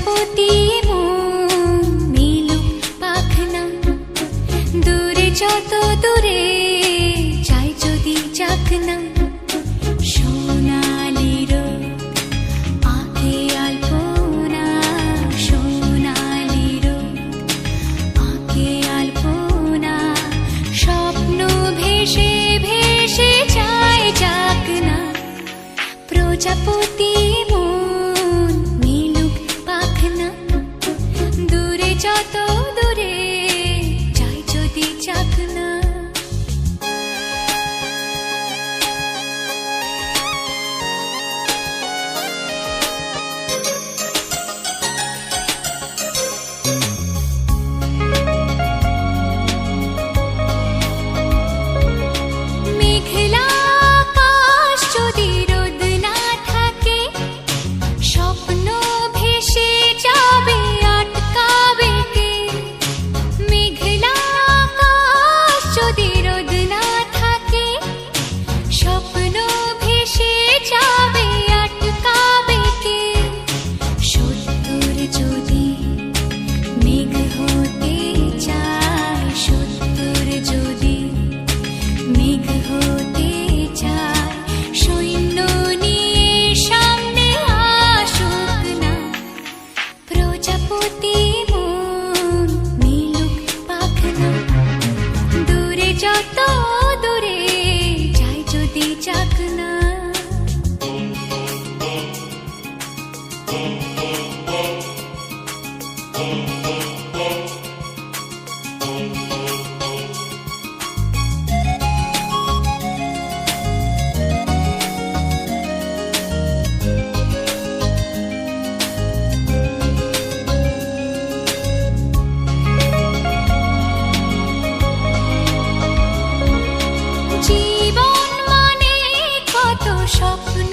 প্রজাপতি মন মিলুক পাখনা, দূরে যত দূরে যাই যদি যাক না। সোনালি রোদ আঁকে আলপনা, সোনালি রোদ আঁকে আলপনা, স্বপ্ন ভেসে ভেসে যায় যাক না। প্রজাপতি মন মিলুক পাখনা, দূরে যত দূরে যাই যদি যাক না। মেঘলা আকাশ যদি রোদ না থাকে, স্বপ্ন ভেসে যাবে আটকাবে কে? মেঘলা আকাশ যদি রোদ না থাকে, স্বপ্ন ভেসে যাবে আটকাবে কে? সত্তর যদি মেঘ হতে চায়, সত্তর যদি মেঘ হতে চায়, সৈন্য নিয়ে সামনে আসুক না। প্রজাপতি মন মিলুক পাখনা, দূরে যত দূরে যাই যদি যাক না। জীবন মানে কত স্বপ্ন